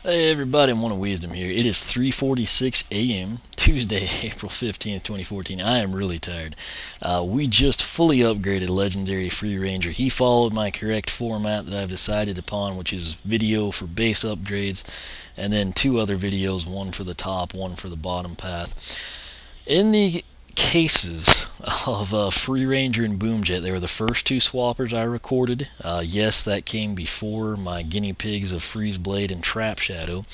Hey everybody, One of Wisdom here. It is 3:46 a.m. Tuesday, April 15th, 2014. I am really tired. We just fully upgraded Legendary Free Ranger. He followed my correct format that I've decided upon, which is video for base upgrades, and then two other videos, one for the top, one for the bottom path. In the cases of Free Ranger and Boomjet, they were the first two swappers I recorded. Yes, that came before my guinea pigs of Freeze Blade and Trap Shadow.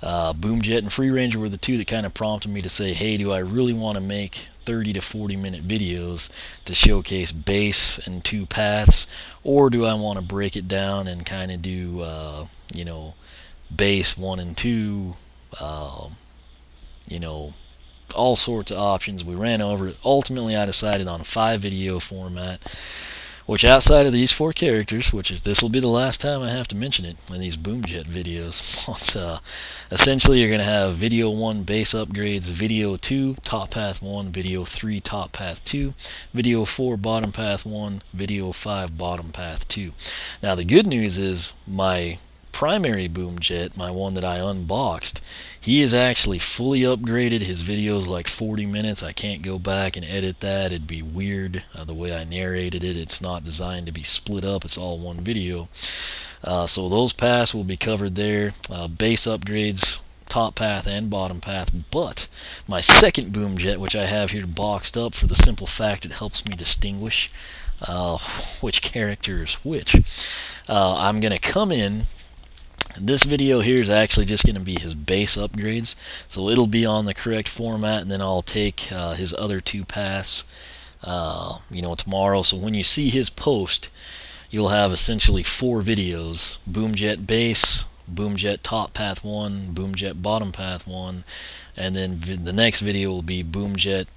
Boomjet and Free Ranger were the two that kind of prompted me to say, hey, do I really want to make 30 to 40 minute videos to showcase base and two paths, or do I want to break it down and kind of do, base 1 and 2, you know, all sorts of options. We ran over it. Ultimately, I decided on a 5 video format, which outside of these 4 characters, which is this will be the last time I have to mention it in these Boomjet videos. Essentially, you're going to have video 1 base upgrades, video 2 top path 1, video 3 top path 2, video 4 bottom path 1, video 5 bottom path 2. Now the good news is my primary Boomjet, my one that I unboxed, he is actually fully upgraded. His video is like 40 minutes. I can't go back and edit that. It'd be weird the way I narrated it. It's not designed to be split up. It's all one video. So those paths will be covered there. Base upgrades, top path and bottom path. But my second Boomjet, which I have here boxed up for the simple fact it helps me distinguish which character is which, I'm going to come in. This video here is actually just going to be his base upgrades, so it'll be on the correct format, and then I'll take his other 2 paths tomorrow. So when you see his post, you'll have essentially 4 videos: Boomjet base, Boomjet top path 1, Boomjet bottom path 1, and then the next video will be Boomjet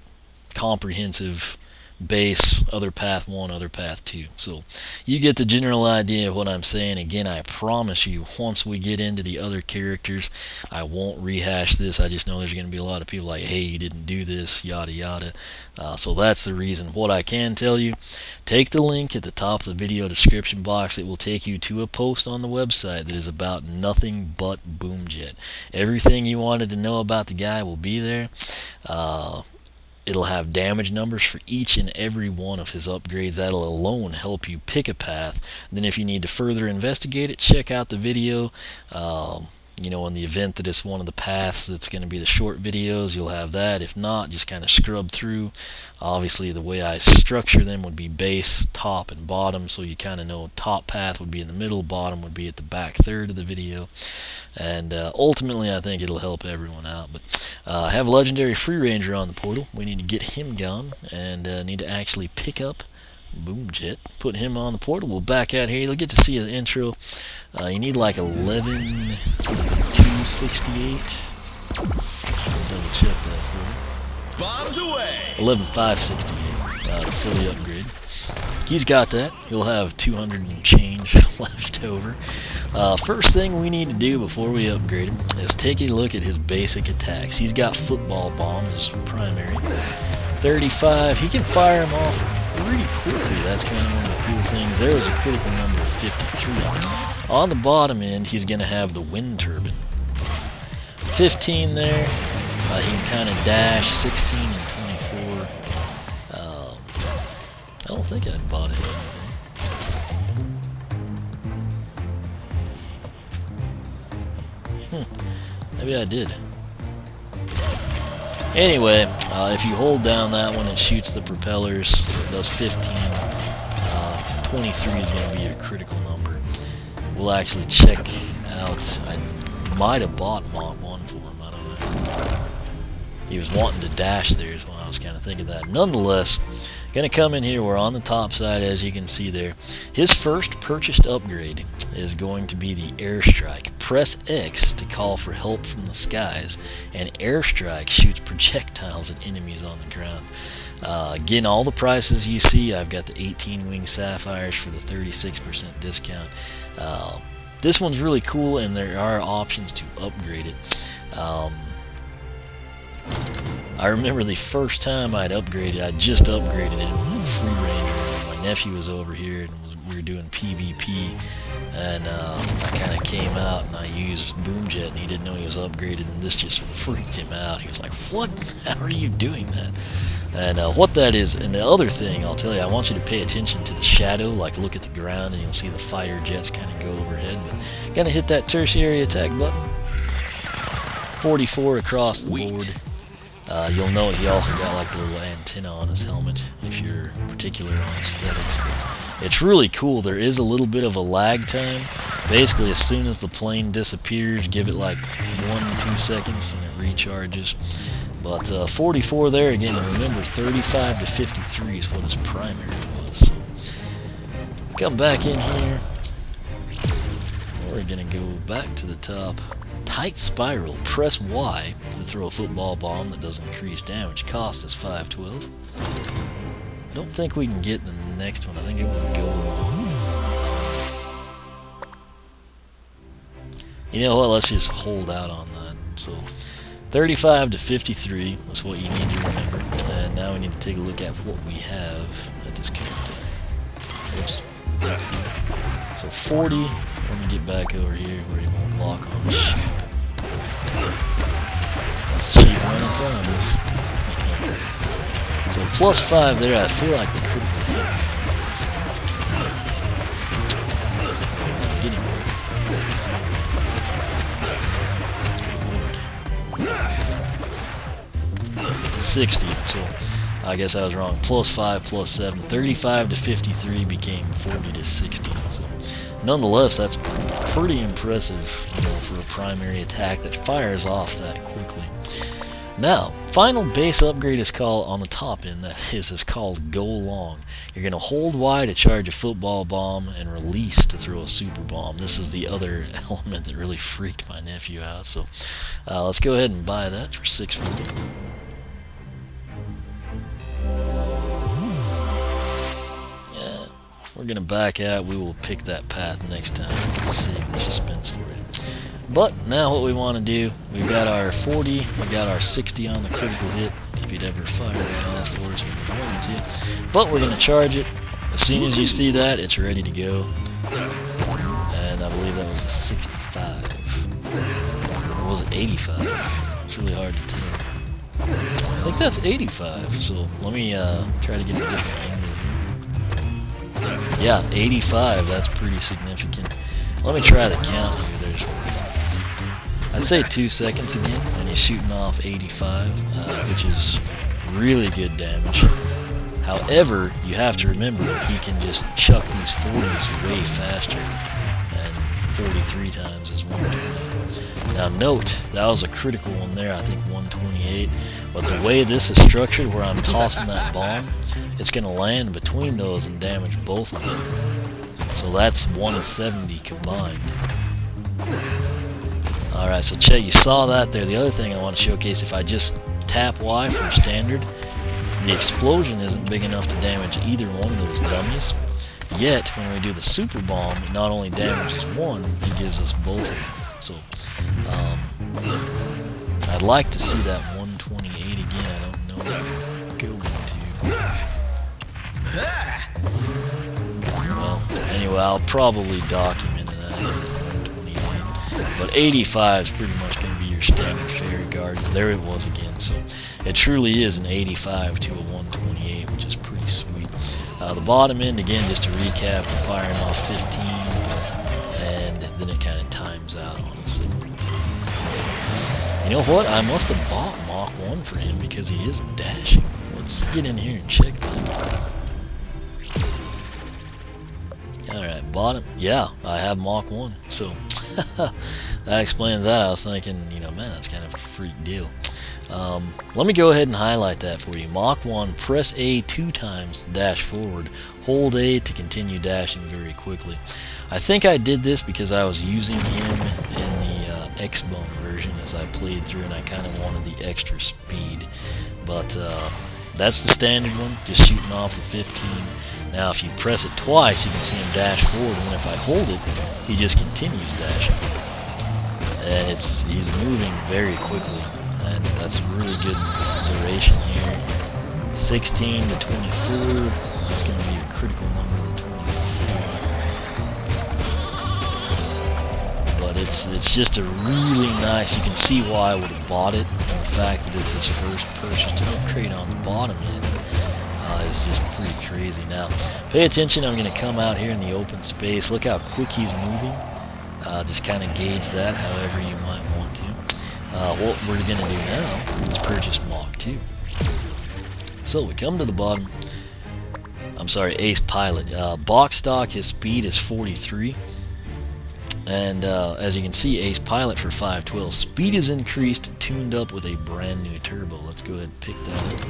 comprehensive base, other path 1, other path 2. So you get the general idea of what I'm saying. Again, I promise you, once we get into the other characters, I won't rehash this. I just know there's going to be a lot of people like, hey, you didn't do this, yada yada. So that's the reason. What I can tell you, take the link at the top of the video description box. It will take you to a post on the website that is about nothing but Boomjet. Everything you wanted to know about the guy will be there. It'll have damage numbers for each and every one of his upgrades. That'll alone help you pick a path. Then if you need to further investigate it, check out the video. In the event that it's one of the paths, it's going to be the short videos, you'll have that. If not, just kind of scrub through. Obviously, the way I structure them would be base, top, and bottom, so you kind of know top path would be in the middle, bottom would be at the back third of the video. And ultimately, I think it'll help everyone out. But I have Legendary Free Ranger on the portal. We need to get him gone, and need to actually pick up Boomjet, put him on the portal. We'll back out here. You'll get to see his intro. You need like 11,268. Double check that for you. Bombs away. 11,568 to fully upgrade. He's got that. He'll have 200 and change left over. First thing we need to do before we upgrade him is take a look at his basic attacks. He's got Football Bomb as primary. 35. He can fire him off pretty quickly. That's kind of one of the cool things. There was a critical number of 53. On the bottom end, he's going to have the Wind Turbine. 15 there. He can kind of dash. 16 and 24. I don't think I bought it. Maybe I did. Anyway, if you hold down that one, it shoots the propellers. It does 15. 23 is going to be a critical number. We'll actually check out. I might have bought one for him. I don't know. He was wanting to dash there is when I was kind of thinking that. Nonetheless, going to come in here. We're on the top side, as you can see there. His first purchased upgrade is going to be the Airstrike. Press X to call for help from the skies, and Airstrike shoots projectiles at enemies on the ground. Again, all the prices you see, I've got the 18 wing Sapphires for the 36% discount. This one's really cool, and there are options to upgrade it. I remember the first time I'd just upgraded it with Free Ranger. My nephew was over here and was we were doing PvP, and I kind of came out and I used Boomjet, and he didn't know he was upgraded, and this just freaked him out. He was like, "What? How are you doing that?" And what that is, and the other thing I'll tell you, I want you to pay attention to the shadow, like look at the ground and you'll see the fighter jets kind of go overhead. But gotta hit that tertiary attack button. 44 across the board. You'll note he also got like the little antenna on his helmet if you're particular on aesthetics. But it's really cool. There is a little bit of a lag time. Basically, as soon as the plane disappears, give it like 1-2 seconds and it recharges. But 44 there again, and remember 35 to 53 is what his primary was. So come back in here. We're gonna go back to the top. Tight spiral. Press Y to throw a football bomb that does increase damage. Cost is 512. I don't think we can get the next one. I think it was a goal. You know what? Let's just hold out on that. So 35 to 53 was what you need to remember. And now we need to take a look at what we have at this current time. Oops. So 40. Let me get back over here where it won't lock on the sheep. That's the sheep right in front of us. So plus 5 there. I feel like the critical hit. Getting 60, so I guess I was wrong. Plus 5, plus 7, 35 to 53 became 40 to 60. So nonetheless, that's pretty impressive, you know, for a primary attack that fires off that quickly. Now, final base upgrade is called on the top end. That is called Go Long. You're going to hold Y to charge a football bomb and release to throw a super bomb. This is the other element that really freaked my nephew out. So let's go ahead and buy that for $650. Yeah, we're going to back out. We will pick that path next time. Let's save the suspense for it. But now what we want to do, we've got our 40, we've got our 60 on the critical hit, if you'd ever fire that off for us when we wanted to. But we're going to charge it. As soon as you see that, it's ready to go. And I believe that was a 65. Or was it 85? It's really hard to tell. I think that's 85, so let me try to get a different angle here. Yeah, 85, that's pretty significant. Let me try the count here. There's I'd say 2 seconds again, and he's shooting off 85, which is really good damage. However, you have to remember he can just chuck these 40s way faster, and 43 times is 128. Now note, that was a critical one there, I think 128, but the way this is structured, where I'm tossing that bomb, it's going to land between those and damage both of them. So that's 170 combined. Alright, so Chet, you saw that there. The other thing I want to showcase, if I just tap Y for standard, the explosion isn't big enough to damage either one of those dummies. Yet, when we do the super bomb, it not only damages one, it gives us both of them. So, I'd like to see that 128 again. I don't know if I'm going to. Well, anyway, I'll probably document that as 128. But 85 is pretty much going to be your standard fairy guard. There it was again. So it truly is an 85 to a 128, which is pretty sweet. The bottom end, again, just to recap, firing off 15, and then it kind of times out on it. So, you know what? I must have bought Mach 1 for him because he is dashing. Let's get in here and check that. Alright, bottom. Yeah, I have Mach 1. So that explains that. I was thinking, you know, man, that's kind of a freak deal. Let me go ahead and highlight that for you. Mach 1, press A 2 times to dash forward. Hold A to continue dashing very quickly. I think I did this because I was using him in the X-Bone version as I played through, and I kind of wanted the extra speed. But that's the standard one, just shooting off the 15. Now if you press it twice, you can see him dash forward, and if I hold it, he just continues dashing. And he's moving very quickly, and that's really good duration here. 16 to 24, that's going to be a critical number of 24. it's just a really nice. You can see why I would have bought it, and the fact that it's his first purchase to upgrade on the bottom end is just pretty crazy. Now, pay attention. I'm going to come out here in the open space. Look how quick he's moving. Just kind of gauge that however you might want to. What we're going to do now is purchase Mach 2. So we come to the bottom. I'm sorry, Ace Pilot. Box stock, his speed is 43. And as you can see, Ace Pilot for 512. Speed is increased, tuned up with a brand new turbo. Let's go ahead and pick that up.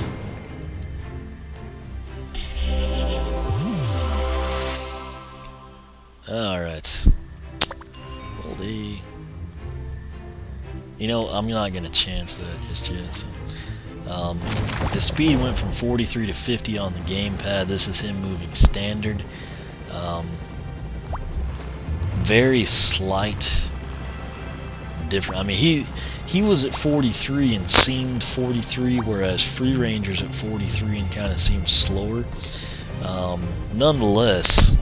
Alright. Hold A. You know, I'm not going to chance that just yet. So. The speed went from 43 to 50 on the gamepad. This is him moving standard. Very slight difference. I mean, he was at 43 and seemed 43, whereas Free Ranger's at 43 and kind of seems slower. Nonetheless,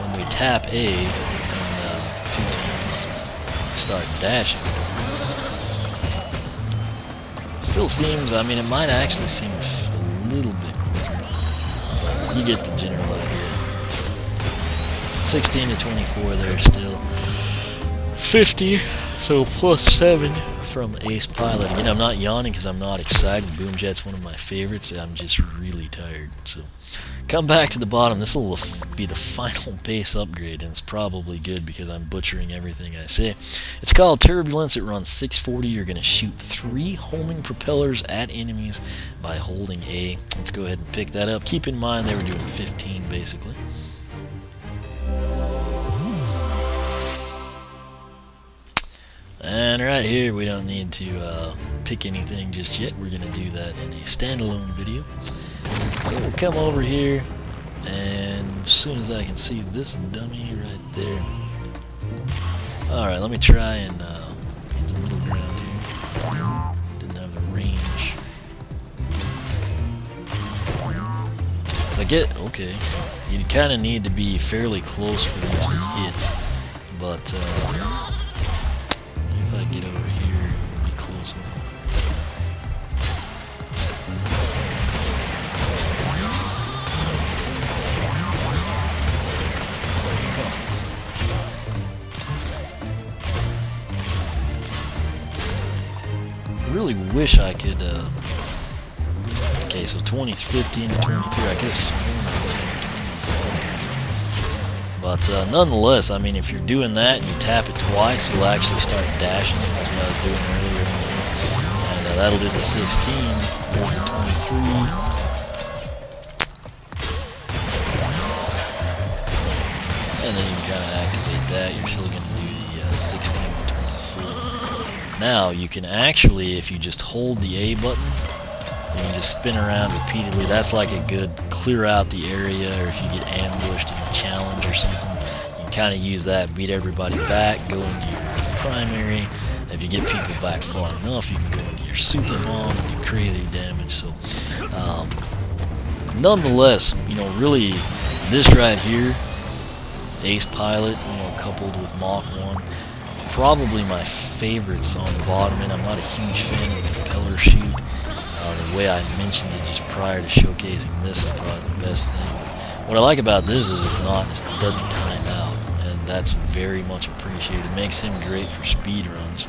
when we tap A and 2 times, start dashing. Still seems, I mean, it might actually seem a little bit quicker. You get the general idea. 16 to 24 there still. 50, so plus 7 from Ace Pilot. Again, I'm not yawning because I'm not excited. Boomjet's one of my favorites. I'm just really tired. So come back to the bottom. This will be the final base upgrade, and it's probably good because I'm butchering everything I say. It's called Turbulence. It runs 640. You're going to shoot 3 homing propellers at enemies by holding A. Let's go ahead and pick that up. Keep in mind they were doing 15 basically. And right here, we don't need to pick anything just yet. We're going to do that in a standalone video. So we'll come over here, and as soon as I can see this dummy right there. Alright, let me try and get the middle ground here. Didn't have the range. So I get, okay, you kind of need to be fairly close for these to hit, but if I get over here, it'll be close enough. I really wish I could, okay, so 15 to 23, I guess. But nonetheless, I mean, if you're doing that and you tap it twice, you'll actually start dashing. That's what I was doing earlier. And that'll do the 16. There's the 23. And then you can kind of activate that. You're still going to do the 16 to 24. Now, you can actually, if you just hold the A button, and you just spin around repeatedly, that's like a good clear out the area, or if you get ambushed in a challenge or something, you can kind of use that, beat everybody back, go into your primary. If you get people back far enough, you can go into your super bomb and do crazy damage. So, nonetheless, you know, really, this right here, Ace Pilot, you know, coupled with Mach 1, probably my favorites on the bottom end. I'm not a huge fan of the propeller shoot. The way I mentioned it just prior to showcasing this is probably the best thing. What I like about this is it doesn't time out, and that's very much appreciated. It makes him great for speed runs.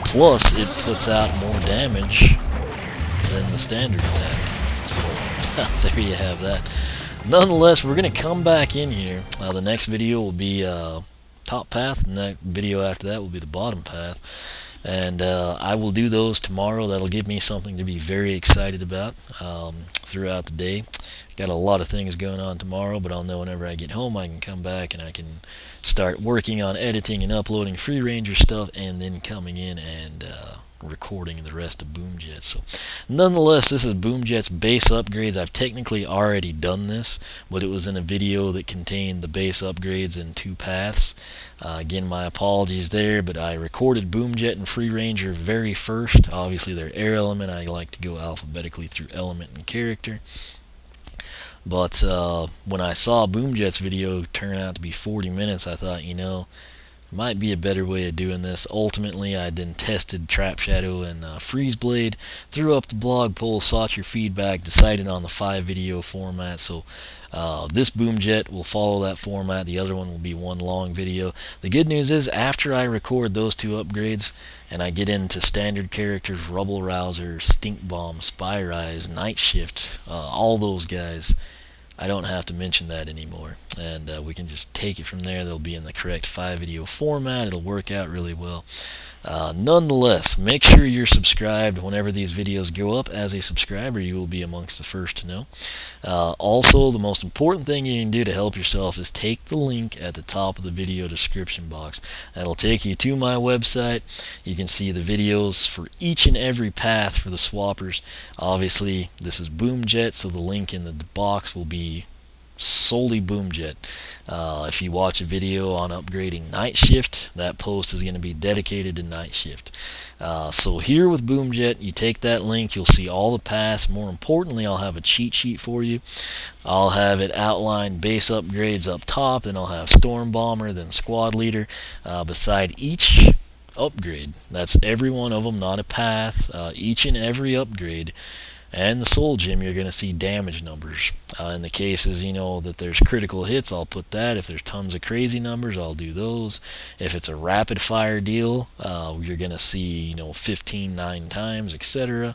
Plus, it puts out more damage than the standard attack. So there you have that. Nonetheless, we're going to come back in here. The next video will be top path, and the video after that will be the bottom path. And I will do those tomorrow. That'll give me something to be very excited about throughout the day. Got a lot of things going on tomorrow, but I'll know whenever I get home I can come back and I can start working on editing and uploading Free Ranger stuff, and then coming in and recording the rest of Boomjet. So nonetheless, this is Boomjet's base upgrades. I've technically already done this, but it was in a video that contained the base upgrades in 2 paths. Again, my apologies there, but I recorded Boomjet and Free Ranger very first. Obviously, they're air element. I like to go alphabetically through element and character. But when I saw Boomjet's video turn out to be 40 minutes, I thought, might be a better way of doing this. Ultimately, I then tested Trap Shadow and Freeze Blade, threw up the blog post, sought your feedback, decided on the 5-video format. So this Boomjet will follow that format. The other one will be one long video. The good news is, after I record those 2 upgrades and I get into standard characters, Rubble Rouser, Stink Bomb, Spy Rise, Night Shift, all those guys, I don't have to mention that anymore, and we can just take it from there. They'll be in the correct 5-video format. It'll work out really well. Nonetheless, make sure you're subscribed. Whenever these videos go up as a subscriber, you will be amongst the first to know. Also, the most important thing you can do to help yourself is take the link at the top of the video description box. That'll take you to my website. You can see the videos for each and every path for the swappers. Obviously, this is Boomjet, so the link in the box will be solely Boomjet. If you watch a video on upgrading Night Shift, that post is going to be dedicated to Night Shift. So here with Boomjet, you take that link, you'll see all the paths. More importantly, I'll have a cheat sheet for you. I'll have it outline base upgrades up top, then I'll have Storm Bomber, then Squad Leader. Beside each upgrade, that's every one of them, not a path, each and every upgrade and the soul gem, you're going to see damage numbers. In the cases, that there's critical hits, I'll put that. If there's tons of crazy numbers, I'll do those. If it's a rapid fire deal, you're going to see 15 9 times, etc.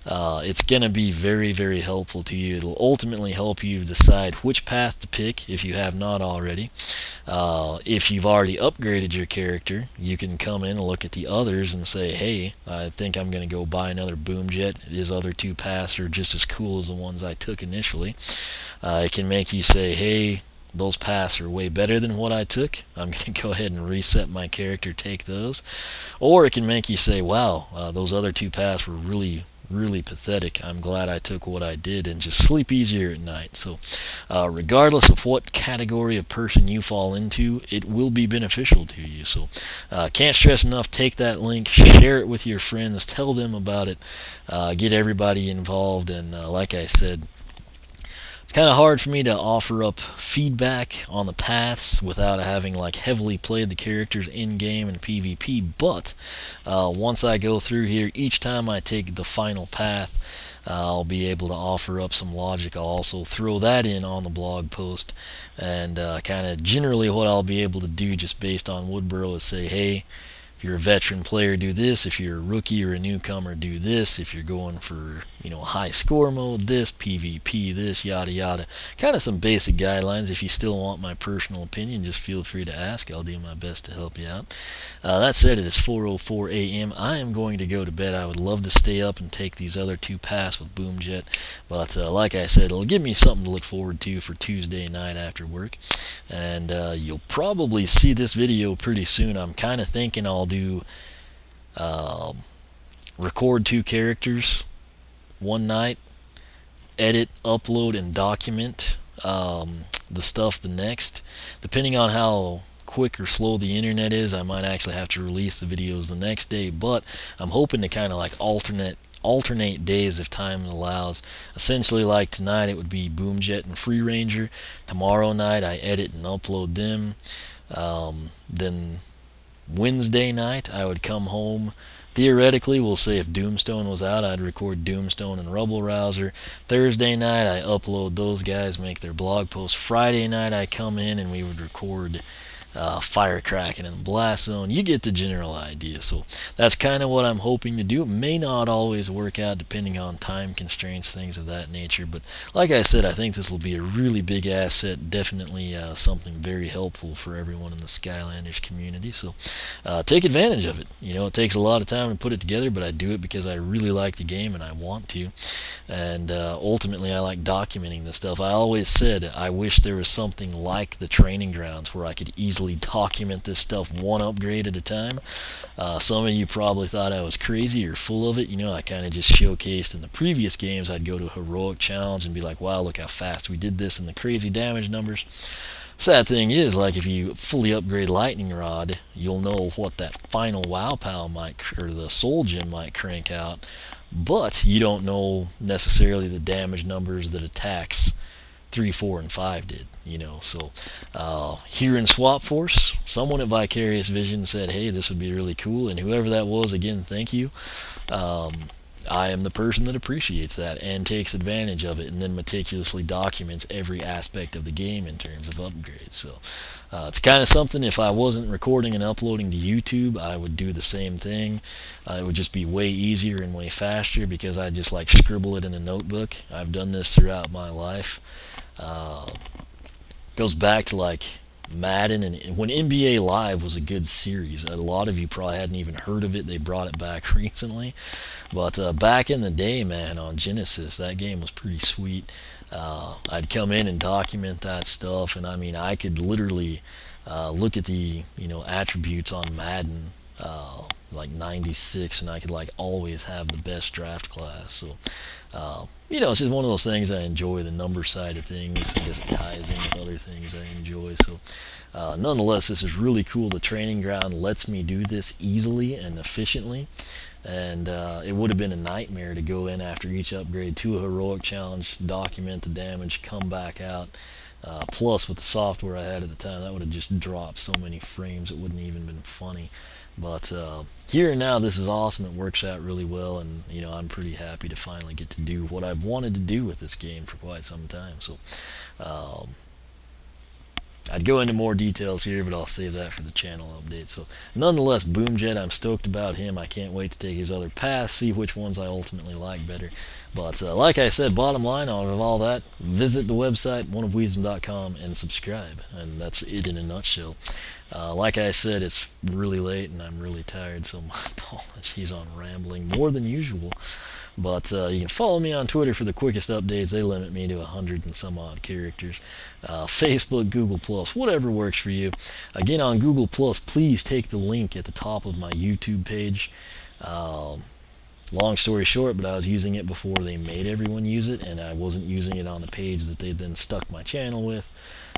It's going to be very, very helpful to you. It'll ultimately help you decide which path to pick if you have not already. If you've already upgraded your character, you can come in and look at the others and say, hey, I think I'm going to go buy another Boomjet. His other 2 paths are just as cool as the ones I took initially. It can make you say, hey, those paths are way better than what I took. I'm going to go ahead and reset my character, take those. Or it can make you say, wow, those other 2 paths were really pathetic. I'm glad I took what I did, and just sleep easier at night. So regardless of what category of person you fall into, it will be beneficial to you. So can't stress enough, take that link, share it with your friends, tell them about it, get everybody involved. And like I said, it's kind of hard for me to offer up feedback on the paths without having heavily played the characters in game and PvP, but once I go through here, each time I take the final path, I'll be able to offer up some logic. I'll also throw that in on the blog post, and kind of generally what I'll be able to do just based on Woodborough is say, hey, if you're a veteran player, do this. If you're a rookie or a newcomer, do this. If you're going for, high score mode, this, PvP, this, yada yada. Kind of some basic guidelines. If you still want my personal opinion, just feel free to ask. I'll do my best to help you out. That said, it is 4:04 a.m. I am going to go to bed. I would love to stay up and take these other 2 paths with Boomjet, but like I said, it'll give me something to look forward to for Tuesday night after work. And you'll probably see this video pretty soon. I'm kind of thinking I'll do record 2 characters one night, edit, upload, and document the stuff the next. Depending on how quick or slow the internet is, I might actually have to release the videos the next day, but I'm hoping to kind of alternate days if time allows. Essentially, like tonight it would be Boomjet and Free Ranger. Tomorrow night I edit and upload them. Then Wednesday night I would come home. Theoretically, we'll say if Doomstone was out, I'd record Doomstone and Rubble Rouser. Thursday night I upload those guys, make their blog posts. Friday night I come in and we would record Firecracken and Blast Zone. You get the general idea. So that's kind of what I'm hoping to do. It may not always work out depending on time constraints, things of that nature, but like I said, I think this will be a really big asset, definitely something very helpful for everyone in the Skylanders community. So take advantage of it. It takes a lot of time to put it together, but I do it because I really like the game and I want to, and ultimately I like documenting this stuff. I always said I wish there was something like the training grounds where I could easily document this stuff one upgrade at a time. Some of you probably thought I was crazy or full of it. I kind of just showcased in the previous games. I'd go to a heroic challenge and be like, wow, look how fast we did this and the crazy damage numbers. Sad thing is, if you fully upgrade Lightning Rod, you'll know what that final Wow Pow or the Soul Gem might crank out, but you don't know necessarily the damage numbers that attacks 3, 4, and 5 did, So here in Swap Force, someone at Vicarious Vision said, hey, this would be really cool, and whoever that was, again, thank you. I am the person that appreciates that and takes advantage of it, and then meticulously documents every aspect of the game in terms of upgrades. So it's kind of something, if I wasn't recording and uploading to YouTube, I would do the same thing. It would just be way easier and way faster because I just like scribble it in a notebook. I've done this throughout my life. Goes back to like Madden, and when NBA Live was a good series. A lot of you probably hadn't even heard of it. They brought it back recently. But back in the day, man, on Genesis, that game was pretty sweet. I'd come in and document that stuff, and I mean, I could literally look at the attributes on Madden like 96, and I could like always have the best draft class. So it's just one of those things I enjoy, the number side of things. I guess it ties in with other things I enjoy. So nonetheless, this is really cool. The training ground lets me do this easily and efficiently. And it would have been a nightmare to go in after each upgrade to a heroic challenge, document the damage, come back out. Plus, with the software I had at the time, that would have just dropped so many frames it wouldn't even been funny. But here and now, this is awesome. It works out really well, and I'm pretty happy to finally get to do what I've wanted to do with this game for quite some time. So I'd go into more details here, but I'll save that for the channel update. So nonetheless, Boomjet, I'm stoked about him. I can't wait to take his other paths, see which ones I ultimately like better. But like I said, bottom line out of all that, visit the website, oneofwisdom.com, and subscribe. And that's it in a nutshell. Like I said, it's really late and I'm really tired, so my apologies on rambling more than usual. But you can follow me on Twitter for the quickest updates. They limit me to 100 and some odd characters. Facebook, Google+, whatever works for you. Again, on Google+, please take the link at the top of my YouTube page. Long story short, but I was using it before they made everyone use it, and I wasn't using it on the page that they then stuck my channel with.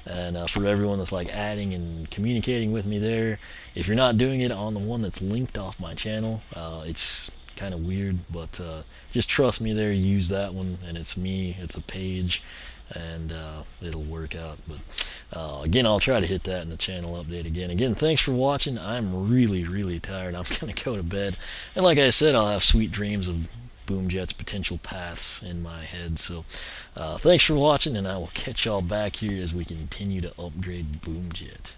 And for everyone that's like adding and communicating with me there, if you're not doing it on the one that's linked off my channel, it's kind of weird, but just trust me there, use that one, and it's me, it's a page, and it'll work out. But again, I'll try to hit that in the channel update again. Thanks for watching. I'm really tired. I'm gonna go to bed, and like I said, I'll have sweet dreams of Boomjet's potential paths in my head. So thanks for watching, and I will catch y'all back here as we continue to upgrade Boomjet.